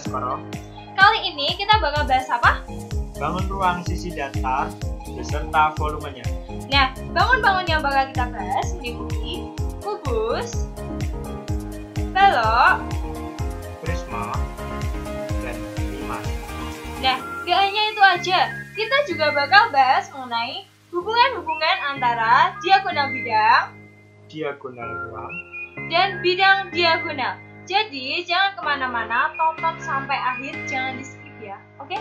Baskoro. Kali ini kita bakal bahas apa? Bangun ruang sisi datar beserta volumenya. Nah, bangun-bangun yang bakal kita bahas meliputi kubus, balok, prisma, dan limas. Nah, gak hanya itu aja, kita juga bakal bahas mengenai hubungan-hubungan antara diagonal bidang, Diagonal ruang, dan bidang diagonal. Jadi, jangan kemana-mana, tonton sampai akhir, jangan di-skip ya, oke?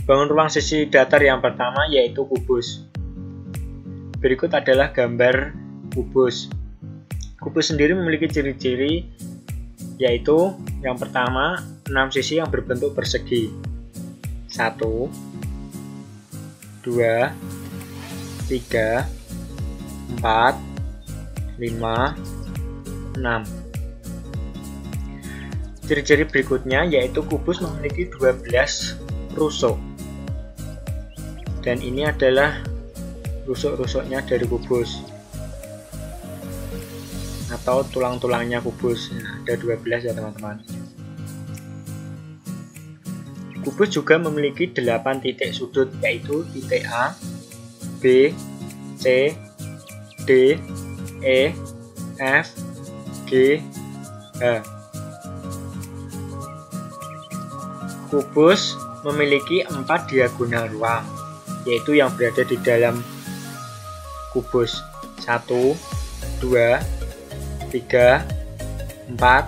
bangun ruang sisi datar yang pertama yaitu kubus. Berikut adalah gambar kubus. Kubus sendiri memiliki ciri-ciri yaitu yang pertama 6 sisi yang berbentuk persegi. 1 2 3 4 5 6. Ciri-ciri berikutnya yaitu kubus memiliki 12 rusuk. Dan ini adalah rusuk-rusuknya dari kubus atau tulang-tulangnya kubus. Nah, ada 12 ya teman-teman. Kubus juga memiliki 8 titik sudut yaitu titik A, B, C, D, E, F, G, H. Kubus memiliki 4 diagonal ruang, yaitu yang berada di dalam kubus 1, 2, 3, 4,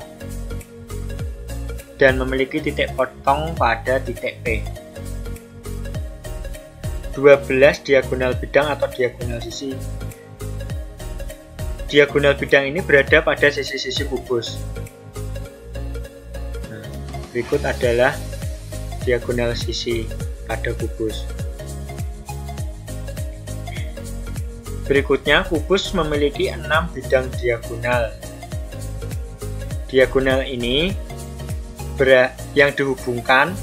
dan memiliki titik potong pada titik P. 12 diagonal bidang atau diagonal sisi. Diagonal bidang ini berada pada sisi-sisi kubus. Nah, berikut adalah diagonal sisi pada kubus. Berikutnya, kubus memiliki 6 bidang diagonal. Diagonal ini yang dihubungkan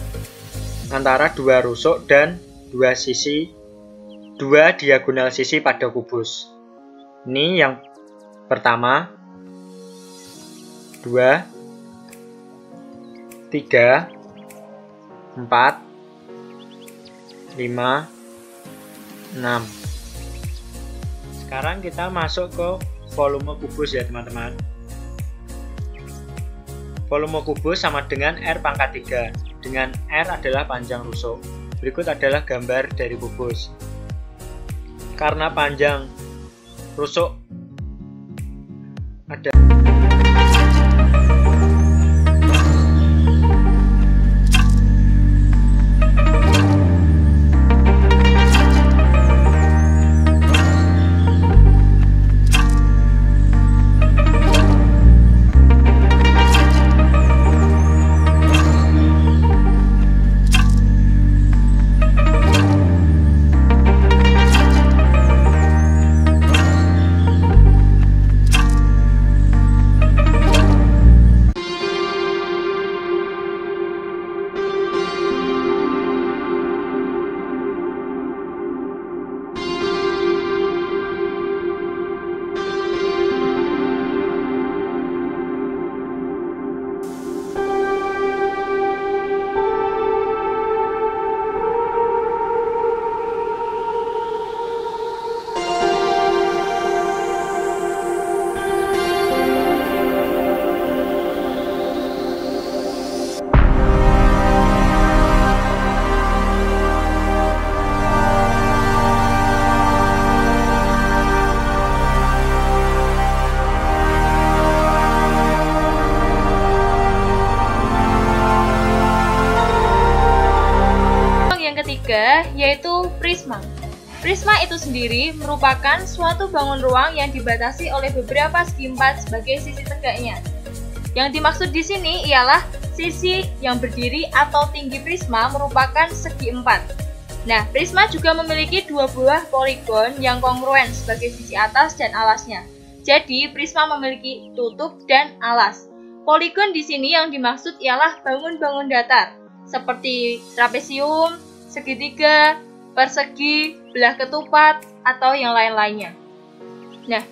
antara 2 rusuk dan 2 diagonal sisi pada kubus. Ini yang pertama, 2, 3, 4, 5, 6. Sekarang kita masuk ke volume kubus ya teman-teman. Volume kubus sama dengan R pangkat 3, dengan R adalah panjang rusuk. Berikut adalah gambar dari kubus. Karena panjang rusuk ada yaitu prisma. Prisma itu sendiri merupakan suatu bangun ruang yang dibatasi oleh beberapa segi empat sebagai sisi tegaknya. Yang dimaksud di sini ialah sisi yang berdiri atau tinggi prisma merupakan segi empat. Nah, prisma juga memiliki 2 buah poligon yang kongruen sebagai sisi atas dan alasnya. Jadi, prisma memiliki tutup dan alas. Poligon di sini yang dimaksud ialah bangun-bangun datar, seperti trapesium, segitiga, persegi, belah ketupat, atau yang lain-lainnya. Nah,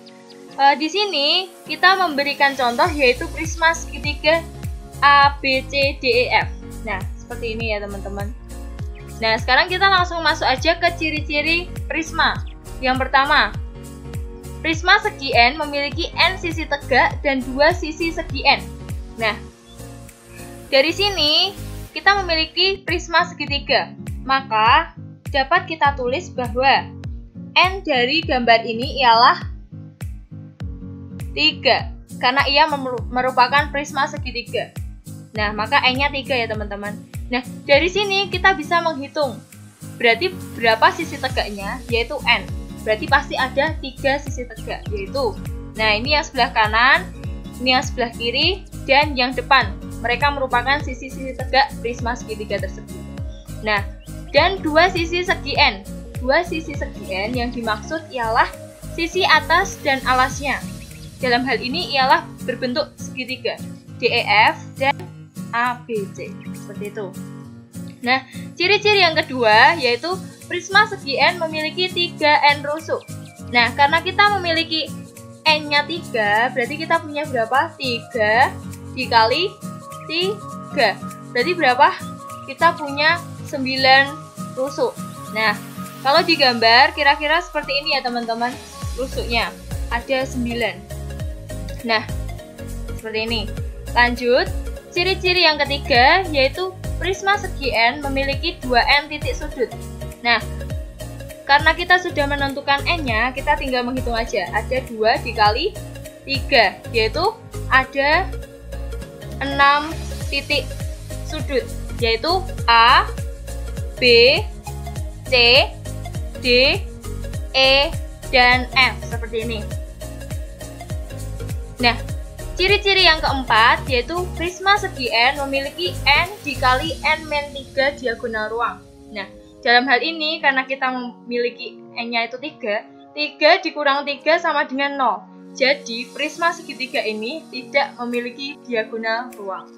Di sini kita memberikan contoh yaitu prisma segitiga A, B, C, D, E, F. Nah, seperti ini ya teman-teman. Nah, sekarang kita langsung masuk aja ke ciri-ciri prisma. Yang pertama, prisma segi N memiliki N sisi tegak dan 2 sisi segi N. Nah, dari sini kita memiliki prisma segitiga. Maka dapat kita tulis bahwa N dari gambar ini ialah 3, karena ia merupakan prisma segitiga. Nah, maka N-nya 3 ya teman-teman. Nah, dari sini kita bisa menghitung. Berarti berapa sisi tegaknya? Yaitu N. Berarti pasti ada 3 sisi tegak, yaitu. Nah, ini yang sebelah kanan, ini yang sebelah kiri, dan yang depan. Mereka merupakan sisi-sisi tegak prisma segitiga tersebut. Nah, dan 2 sisi segi N. 2 sisi segi N yang dimaksud ialah sisi atas dan alasnya. Dalam hal ini ialah berbentuk segitiga DEF dan ABC, seperti itu. Nah, ciri-ciri yang kedua yaitu prisma segi N memiliki 3 N rusuk. Nah, karena kita memiliki N-nya 3, berarti kita punya berapa? 3 dikali 3. Berarti berapa? Kita punya 9 rusuk. Nah, kalau digambar kira-kira seperti ini ya teman-teman. Rusuknya ada 9. Nah, seperti ini. Lanjut, ciri-ciri yang ketiga yaitu prisma segi N memiliki 2N titik sudut. Nah, karena kita sudah menentukan N-nya, kita tinggal menghitung aja. Ada 2 dikali 3, yaitu ada 6 titik sudut, yaitu A, B, C, D, E, dan F, seperti ini. Nah, ciri-ciri yang keempat yaitu prisma segi N memiliki N dikali N-3 diagonal ruang. Nah, dalam hal ini karena kita memiliki N-nya itu 3, 3 dikurang 3 sama dengan 0. Jadi, prisma segitiga ini tidak memiliki diagonal ruang.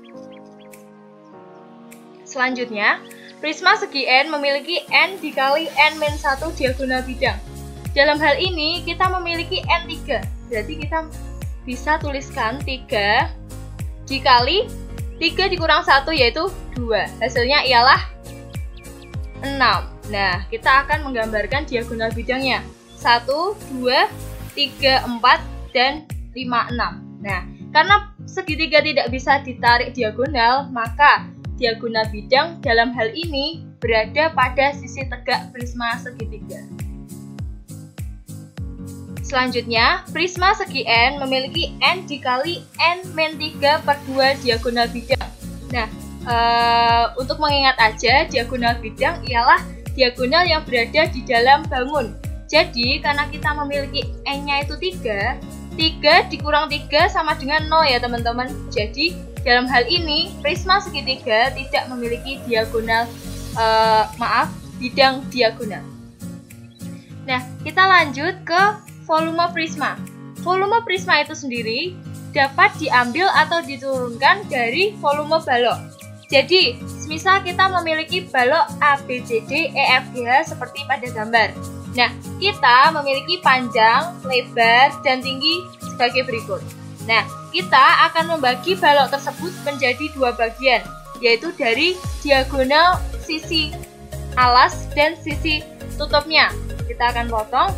Selanjutnya, prisma segi N memiliki N dikali N-1 diagonal bidang. Dalam hal ini kita memiliki N3, berarti kita bisa tuliskan 3 dikali 3 dikurang 1 yaitu 2. Hasilnya ialah 6. Nah, kita akan menggambarkan diagonal bidangnya. 1, 2, 3, 4, dan 5, 6. Nah, karena segitiga tidak bisa ditarik diagonal, maka diagonal bidang dalam hal ini berada pada sisi tegak prisma segitiga. Selanjutnya, prisma segi N memiliki N dikali N-3 per 2 diagonal bidang. Nah, untuk mengingat aja, diagonal bidang ialah diagonal yang berada di dalam bangun. Jadi, karena kita memiliki N-nya itu 3, 3 dikurang 3 sama dengan 0 ya teman-teman. Jadi, dalam hal ini, prisma segitiga tidak memiliki diagonal, bidang diagonal. Nah, kita lanjut ke volume prisma. Volume prisma itu sendiri dapat diambil atau diturunkan dari volume balok. Jadi, misal kita memiliki balok A, B, C, D, E, F, G, H seperti pada gambar. Nah, kita memiliki panjang, lebar, dan tinggi sebagai berikut. Nah, kita akan membagi balok tersebut menjadi 2 bagian, yaitu dari diagonal sisi alas dan sisi tutupnya. Kita akan potong.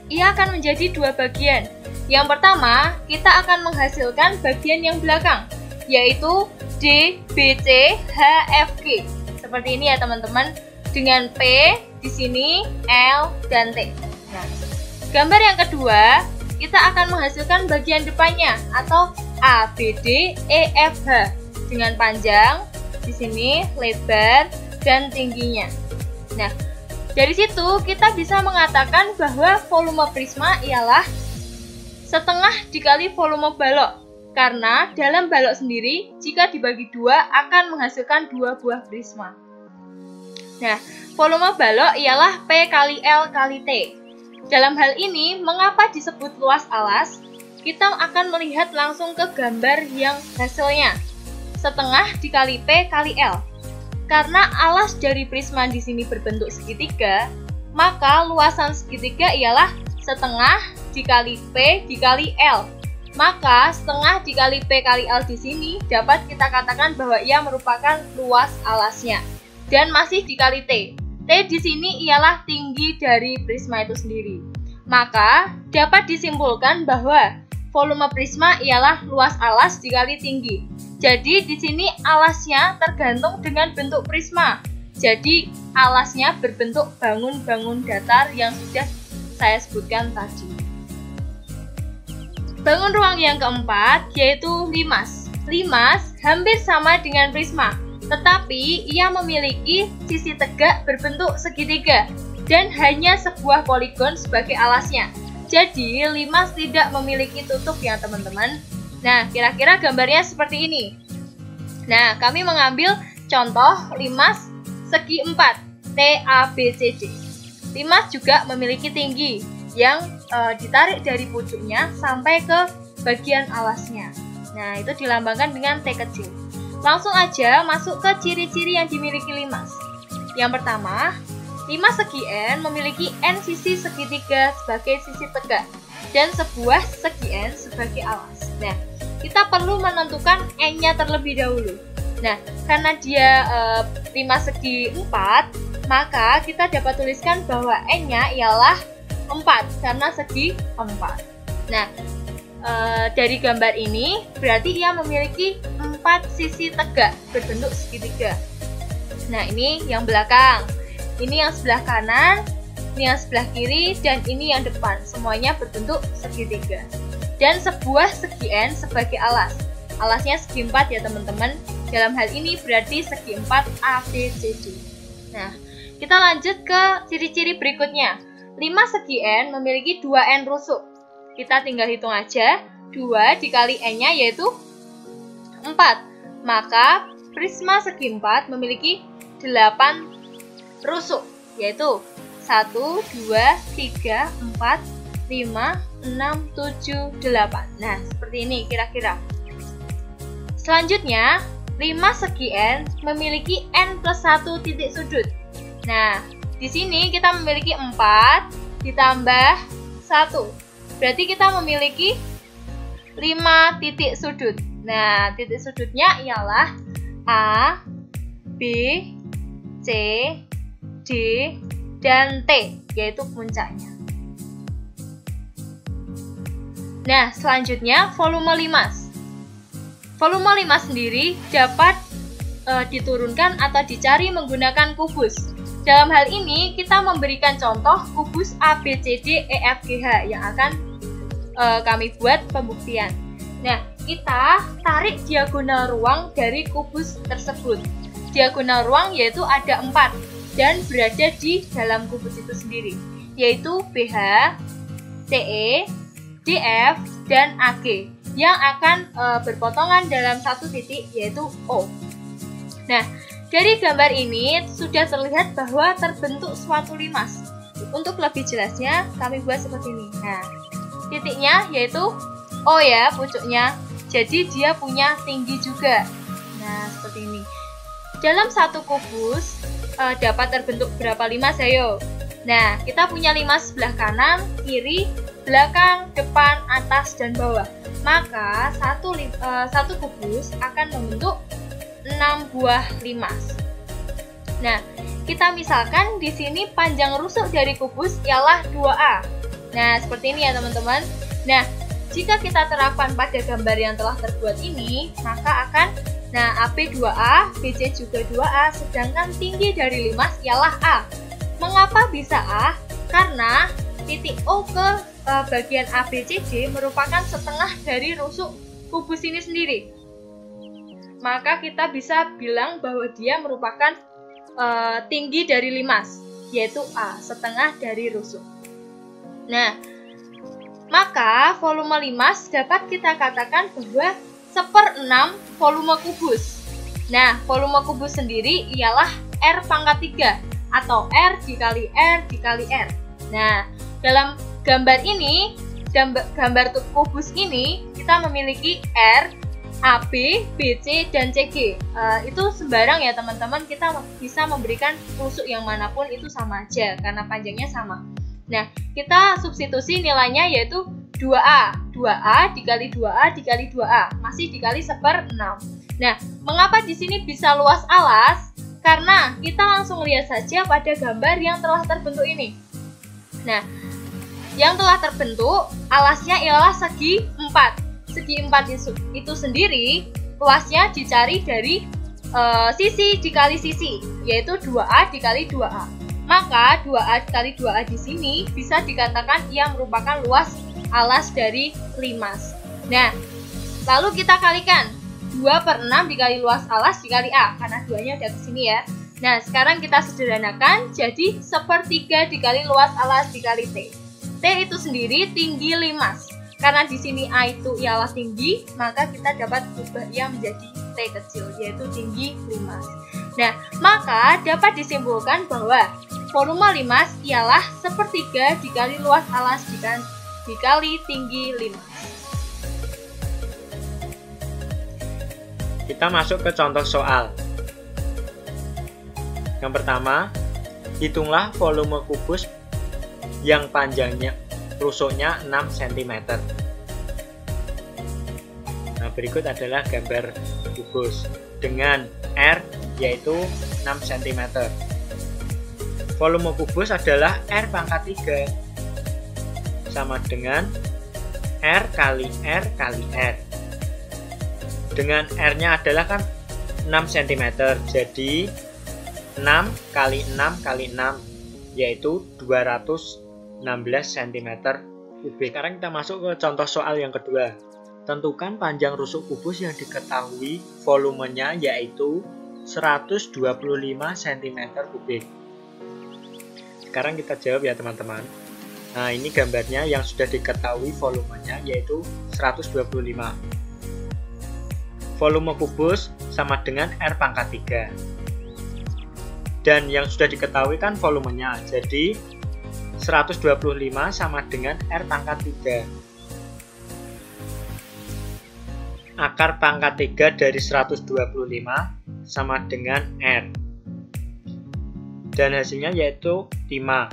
Ia akan menjadi 2 bagian. Yang pertama, kita akan menghasilkan bagian yang belakang, yaitu D, B, C, H, F, G. Seperti ini ya teman-teman, dengan P di sini, L, dan T. Nah, gambar yang kedua, kita akan menghasilkan bagian depannya, atau A, B, D, E, F, H, dengan panjang di sini, lebar, dan tingginya. Nah, dari situ kita bisa mengatakan bahwa volume prisma ialah setengah dikali volume balok. Karena dalam balok sendiri, jika dibagi 2 akan menghasilkan 2 buah prisma. Nah, volume balok ialah P kali L kali T. Dalam hal ini, mengapa disebut luas alas? Kita akan melihat langsung ke gambar yang hasilnya. Setengah dikali P kali L. Karena alas dari prisma di sini berbentuk segitiga, maka luasan segitiga ialah setengah dikali P dikali L. Maka setengah dikali P kali L di sini dapat kita katakan bahwa ia merupakan luas alasnya. Dan masih dikali T. T di sini ialah tinggi dari prisma itu sendiri. Maka dapat disimpulkan bahwa volume prisma ialah luas alas dikali tinggi. Jadi di sini alasnya tergantung dengan bentuk prisma. Jadi alasnya berbentuk bangun-bangun datar yang sudah saya sebutkan tadi. Bangun ruang yang keempat yaitu limas. Limas hampir sama dengan prisma, tetapi ia memiliki sisi tegak berbentuk segitiga dan hanya sebuah poligon sebagai alasnya. Jadi limas tidak memiliki tutup ya teman-teman. Nah, kira-kira gambarnya seperti ini. Nah, kami mengambil contoh limas segi 4 TABCD. Limas juga memiliki tinggi yang ditarik dari pucuknya sampai ke bagian alasnya. Nah, itu dilambangkan dengan T kecil. Langsung aja masuk ke ciri-ciri yang dimiliki limas. Yang pertama, limas segi N memiliki N sisi segitiga sebagai sisi tegak dan sebuah segi N sebagai alas. Nah, kita perlu menentukan N-nya terlebih dahulu. Nah, karena dia limas segi 4, maka kita dapat tuliskan bahwa N-nya ialah 4 karena segi 4. Nah, dari gambar ini berarti ia memiliki 4 sisi tegak berbentuk segitiga. Nah, ini yang belakang, ini yang sebelah kanan, ini yang sebelah kiri, dan ini yang depan. Semuanya berbentuk segitiga. Dan sebuah segi N sebagai alas. Alasnya segi 4 ya teman-teman. Dalam hal ini berarti segi 4 ABCD. Nah, kita lanjut ke ciri-ciri berikutnya. Limas segi N memiliki 2N rusuk. Kita tinggal hitung aja. 2 dikali N-nya yaitu 4. Maka prisma segi 4 memiliki 8 rusuk. Yaitu 1, 2, 3, 4, 5, 6, 7, 8. Nah, seperti ini kira-kira. Selanjutnya, limas segi N memiliki N plus 1 titik sudut. Nah, di sini kita memiliki 4 ditambah 1. Berarti kita memiliki 5 titik sudut. Nah, titik sudutnya ialah A, B, C, D, dan T, yaitu puncaknya. Nah, selanjutnya volume limas. Volume limas sendiri dapat diturunkan atau dicari menggunakan kubus. Dalam hal ini kita memberikan contoh kubus ABCDEFGH yang akan kami buat pembuktian. Nah, kita tarik diagonal ruang dari kubus tersebut. Diagonal ruang yaitu ada 4 dan berada di dalam kubus itu sendiri, yaitu BH, CE, DF, dan AG yang akan berpotongan dalam satu titik yaitu O. Nah, dari gambar ini sudah terlihat bahwa terbentuk suatu limas. Untuk lebih jelasnya kami buat seperti ini. Nah, titiknya yaitu O ya, pucuknya. Jadi dia punya tinggi juga. Nah, seperti ini. Dalam satu kubus dapat terbentuk berapa limas ayo? Nah, kita punya limas sebelah kanan, kiri, belakang, depan, atas, dan bawah. Maka satu kubus akan membentuk 6 buah limas. Nah, kita misalkan di sini panjang rusuk dari kubus ialah 2A. Nah, seperti ini ya teman-teman. Nah, jika kita terapkan pada gambar yang telah terbuat ini, maka akan AB 2A, BC juga 2A, sedangkan tinggi dari limas ialah A. Mengapa bisa A? Karena titik O ke bagian ABCD merupakan setengah dari rusuk kubus ini sendiri. Maka kita bisa bilang bahwa dia merupakan tinggi dari limas, yaitu A, setengah dari rusuk. Nah, maka volume limas dapat kita katakan bahwa 1/6 volume kubus. Nah, volume kubus sendiri ialah R pangkat 3 atau R dikali R dikali R. Nah, dalam gambar ini, gambar kubus ini, kita memiliki R, AB, BC, dan CG. Itu sembarang ya teman-teman, kita bisa memberikan rusuk yang manapun itu sama aja karena panjangnya sama. Nah, kita substitusi nilainya yaitu 2A. 2A dikali 2A dikali 2A. Masih dikali 1/6. Nah, mengapa di sini bisa luas alas? Karena kita langsung lihat saja pada gambar yang telah terbentuk ini. Nah, yang telah terbentuk, alasnya ialah segi 4. Segi 4 itu sendiri, luasnya dicari dari sisi dikali sisi, yaitu 2A dikali 2A. Maka 2A dikali 2A di sini bisa dikatakan ia merupakan luas alas dari limas. Nah, lalu kita kalikan 2/6 dikali luas alas dikali A, karena 2-nya udah ke sini ya. Nah, sekarang kita sederhanakan jadi 1/3 dikali luas alas dikali T. T itu sendiri tinggi limas. Karena di sini A itu ialah tinggi, maka kita dapat ubah ia menjadi T kecil, yaitu tinggi limas. Nah, maka dapat disimpulkan bahwa volume limas ialah 1/3 dikali luas alas dikali tinggi limas. Kita masuk ke contoh soal. Yang pertama, hitunglah volume kubus yang panjangnya rusuknya 6 cm. Nah, berikut adalah gambar kubus dengan R yaitu 6 cm. Volume kubus adalah R pangkat 3 sama dengan R kali R kali R. Dengan R-nya adalah kan 6 cm, jadi 6 kali 6 kali 6 yaitu 216 cm kubik. Sekarang kita masuk ke contoh soal yang kedua. Tentukan panjang rusuk kubus yang diketahui volumenya yaitu 125 cm kubik. Sekarang kita jawab ya teman-teman. Nah, ini gambarnya yang sudah diketahui volumenya yaitu 125. Volume kubus sama dengan R pangkat 3. Dan yang sudah diketahui kan volumenya, jadi 125 sama dengan R pangkat 3. Akar pangkat 3 dari 125 sama dengan R. Dan hasilnya yaitu 5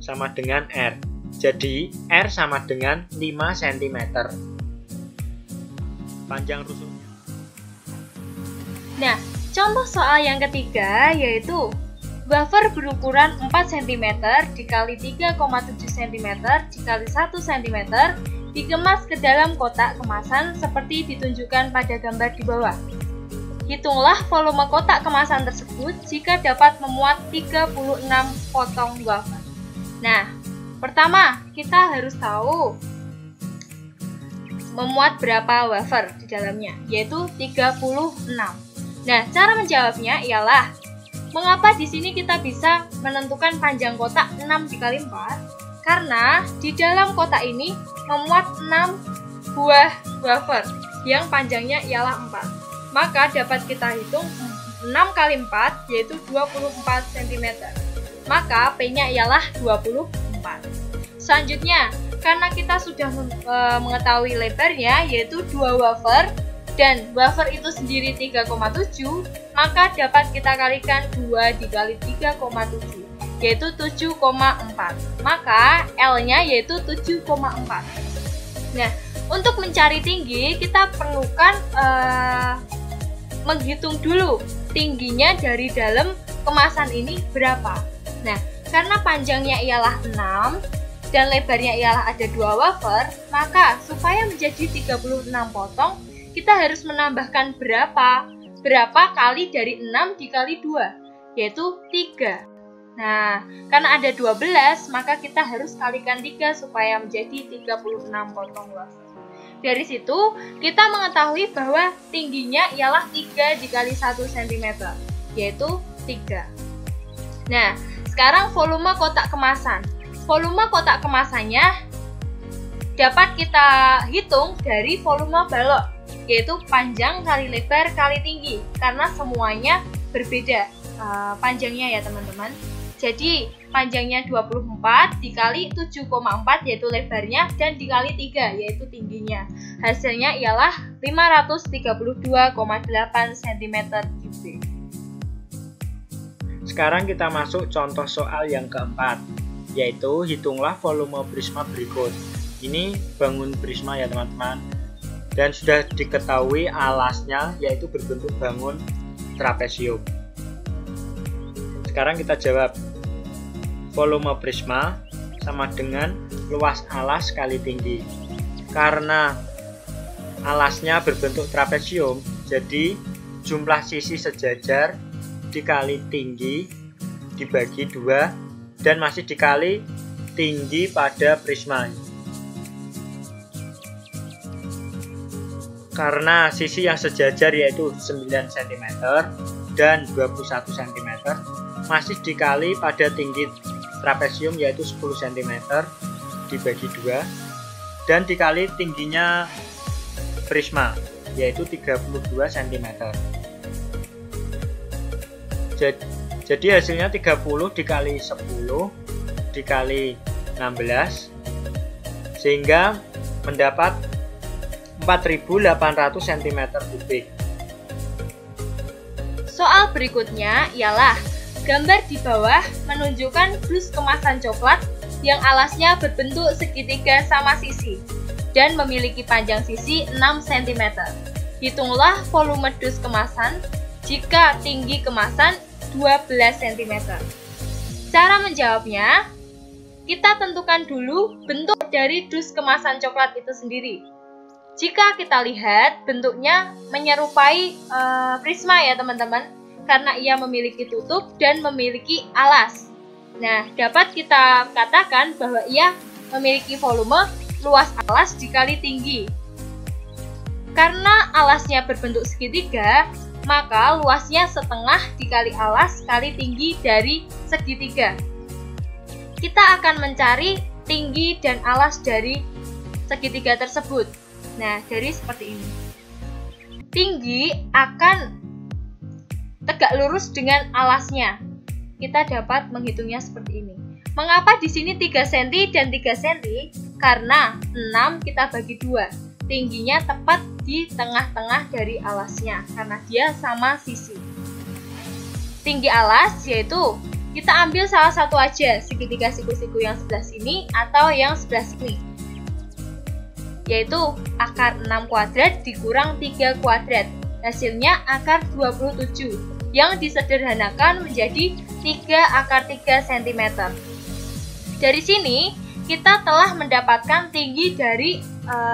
sama dengan R. Jadi R sama dengan 5 cm. Panjang rusuknya. Nah, contoh soal yang ketiga yaitu wafer berukuran 4 cm dikali 3,7 cm dikali 1 cm dikemas ke dalam kotak kemasan seperti ditunjukkan pada gambar di bawah. Hitunglah volume kotak kemasan tersebut jika dapat memuat 36 potong wafer. Nah, pertama kita harus tahu memuat berapa wafer di dalamnya, yaitu 36. Nah, cara menjawabnya ialah mengapa di sini kita bisa menentukan panjang kotak 6 dikali 4? Karena di dalam kotak ini memuat 6 buah wafer yang panjangnya ialah 4. Maka dapat kita hitung 6 kali 4 yaitu 24 cm. Maka P-nya ialah 24. Selanjutnya, karena kita sudah mengetahui lebarnya yaitu 2 wafer dan wafer itu sendiri 3,7, maka dapat kita kalikan 2 dikali 3,7 yaitu 7,4. Maka L-nya yaitu 7,4. Nah, untuk mencari tinggi kita perlukan menghitung dulu tingginya dari dalam kemasan ini berapa. Nah, karena panjangnya ialah 6 dan lebarnya ialah ada 2 wafer, maka supaya menjadi 36 potong, kita harus menambahkan berapa kali dari 6 dikali 2, yaitu 3. Nah, karena ada 12, maka kita harus kalikan 3 supaya menjadi 36 potong wafer. Dari situ, kita mengetahui bahwa tingginya ialah 3 dikali 1 cm, yaitu 3. Nah, sekarang volume kotak kemasan. Volume kotak kemasannya dapat kita hitung dari volume balok, yaitu panjang kali lebar kali tinggi, karena semuanya berbeda panjangnya ya teman-teman. Jadi panjangnya 24 dikali 7,4 yaitu lebarnya dan dikali 3 yaitu tingginya. Hasilnya ialah 532,8 cm kubik. Sekarang kita masuk contoh soal yang keempat. yaitu hitunglah volume prisma berikut. Ini bangun prisma ya teman-teman, dan sudah diketahui alasnya yaitu berbentuk bangun trapesium. Sekarang kita jawab, volume prisma sama dengan luas alas kali tinggi. Karena alasnya berbentuk trapesium, jadi jumlah sisi sejajar dikali tinggi dibagi 2 dan masih dikali tinggi pada prisma. Karena sisi yang sejajar yaitu 9 cm dan 21 cm, masih dikali pada tinggi trapesium yaitu 10 cm dibagi 2 dan dikali tingginya prisma yaitu 32 cm. Jadi hasilnya 30 dikali 10 dikali 16 sehingga mendapat 4.800 cm3. Soal berikutnya ialah gambar di bawah menunjukkan dus kemasan coklat yang alasnya berbentuk segitiga sama sisi dan memiliki panjang sisi 6 cm. Hitunglah volume dus kemasan jika tinggi kemasan 12 cm. Cara menjawabnya, kita tentukan dulu bentuk dari dus kemasan coklat itu sendiri. Jika kita lihat bentuknya menyerupai prisma ya teman-teman, karena ia memiliki tutup dan memiliki alas. Nah, dapat kita katakan bahwa ia memiliki volume luas alas dikali tinggi. Karena alasnya berbentuk segitiga, maka luasnya setengah dikali alas kali tinggi dari segitiga. Kita akan mencari tinggi dan alas dari segitiga tersebut. Nah, dari seperti ini. Tinggi akan tegak lurus dengan alasnya. Kita dapat menghitungnya seperti ini. Mengapa di sini 3 cm dan 3 cm? Karena 6 kita bagi 2. Tingginya tepat di tengah-tengah dari alasnya karena dia sama sisi. Tinggi alas yaitu kita ambil salah satu aja, segitiga siku-siku yang sebelah sini atau yang sebelah sini, yaitu akar 6 kuadrat dikurang 3 kuadrat. Hasilnya akar 27 yang disederhanakan menjadi 3 akar 3 cm. Dari sini kita telah mendapatkan tinggi dari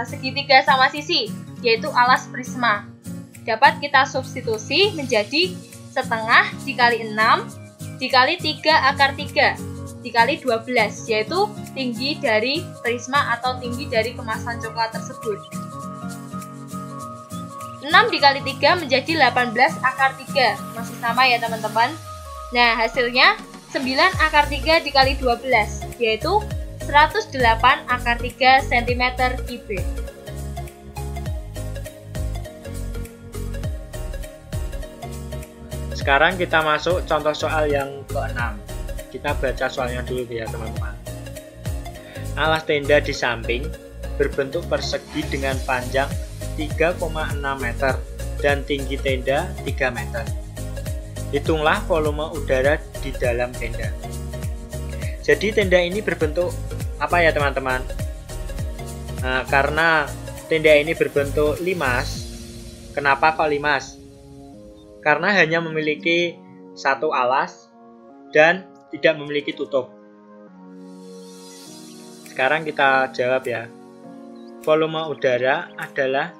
segitiga sama sisi, yaitu alas prisma. Dapat kita substitusi menjadi setengah dikali 6 dikali 3 akar 3 dikali 12, yaitu tinggi dari prisma atau tinggi dari kemasan coklat tersebut. 6 dikali 3 menjadi 18 akar 3, masih sama ya teman-teman. Nah, hasilnya 9 akar 3 dikali 12, yaitu 108 akar 3 cm3. Sekarang kita masuk contoh soal yang ke-6. Kita baca soalnya dulu ya teman-teman. Alas tenda di samping berbentuk persegi dengan panjang 3,6 meter dan tinggi tenda 3 meter. Hitunglah volume udara di dalam tenda. Jadi tenda ini berbentuk apa ya teman-teman? Nah, karena tenda ini berbentuk limas. Kenapa kok limas? Karena hanya memiliki satu alas dan tidak memiliki tutup. Sekarang kita jawab ya. Volume udara adalah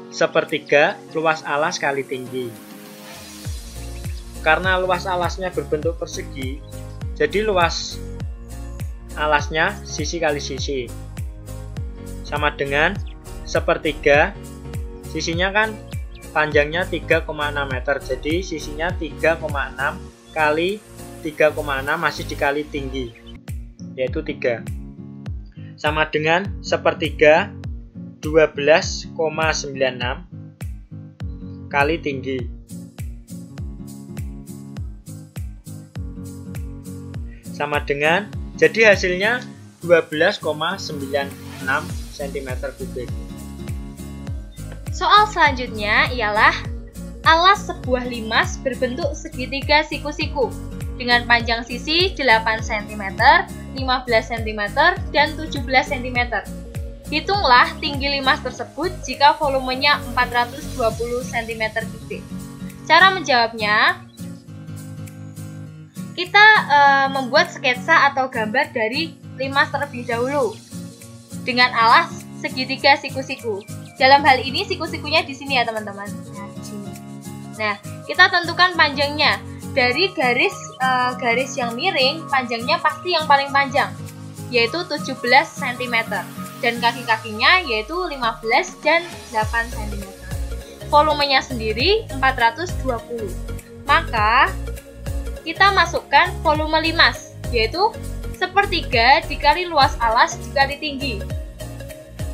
sepertiga luas alas kali tinggi. Karena luas alasnya berbentuk persegi, jadi luas alasnya sisi kali sisi sama dengan sepertiga. Sisinya kan panjangnya 3,6 meter, jadi sisinya 3,6 kali 3,6 masih dikali tinggi, yaitu 3, sama dengan sepertiga 12,96 kali tinggi, sama dengan, jadi hasilnya 12,96 cm3. Soal selanjutnya ialah alas sebuah limas berbentuk segitiga siku-siku dengan panjang sisi 8 cm, 15 cm, dan 17 cm. Hitunglah tinggi limas tersebut jika volumenya 420 cm3. Cara menjawabnya, kita membuat sketsa atau gambar dari limas terlebih dahulu dengan alas segitiga siku-siku. Dalam hal ini siku-sikunya di sini ya teman-teman. Nah, di sini. Nah, kita tentukan panjangnya. Dari garis yang miring, panjangnya pasti yang paling panjang, yaitu 17 cm. Dan kaki-kakinya yaitu 15 dan 8 cm. Volumenya sendiri 420. Maka kita masukkan volume limas, yaitu sepertiga dikali luas alas dikali tinggi.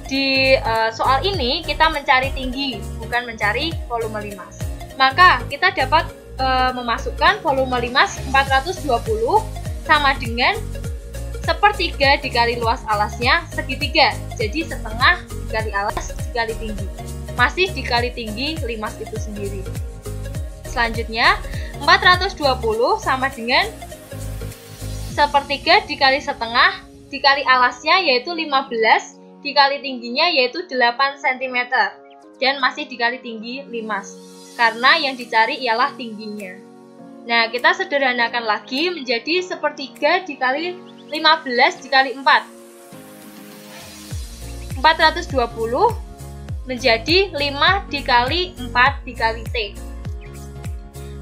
Di soal ini kita mencari tinggi, bukan mencari volume limas. Maka kita dapat memasukkan volume limas 420 sama dengan sepertiga dikali luas alasnya segitiga. Jadi setengah dikali alas dikali tinggi. Masih dikali tinggi limas itu sendiri. Selanjutnya 420 sama dengan sepertiga dikali setengah dikali alasnya yaitu 15 dikali tingginya yaitu 8 cm, dan masih dikali tinggi limas, karena yang dicari ialah tingginya. Nah, kita sederhanakan lagi menjadi sepertiga dikali 15 dikali 4. 420 menjadi 5 dikali 4 dikali T.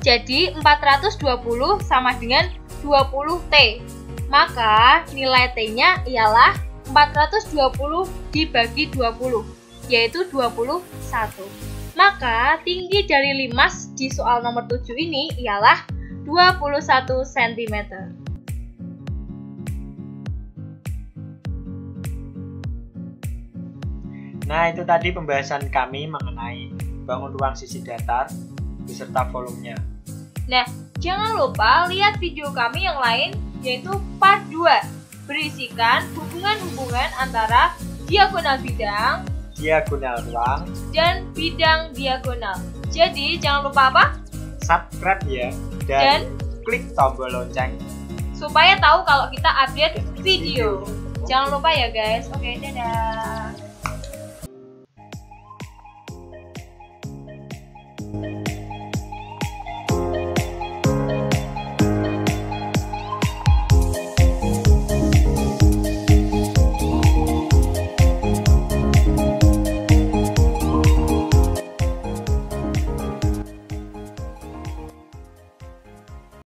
Jadi 420 sama dengan 20T. Maka nilai T-nya ialah 420 dibagi 20, yaitu 21. Maka tinggi dari limas di soal nomor 7 ini ialah 21 cm. Nah, itu tadi pembahasan kami mengenai bangun ruang sisi datar beserta volumenya. Nah, jangan lupa lihat video kami yang lain, yaitu part 2, berisikan hubungan-hubungan antara diagonal bidang, diagonal ruang, dan bidang diagonal. Jadi, jangan lupa apa? Subscribe ya, dan klik tombol lonceng supaya tahu kalau kita update video. Jangan lupa ya guys. Oke, dadah.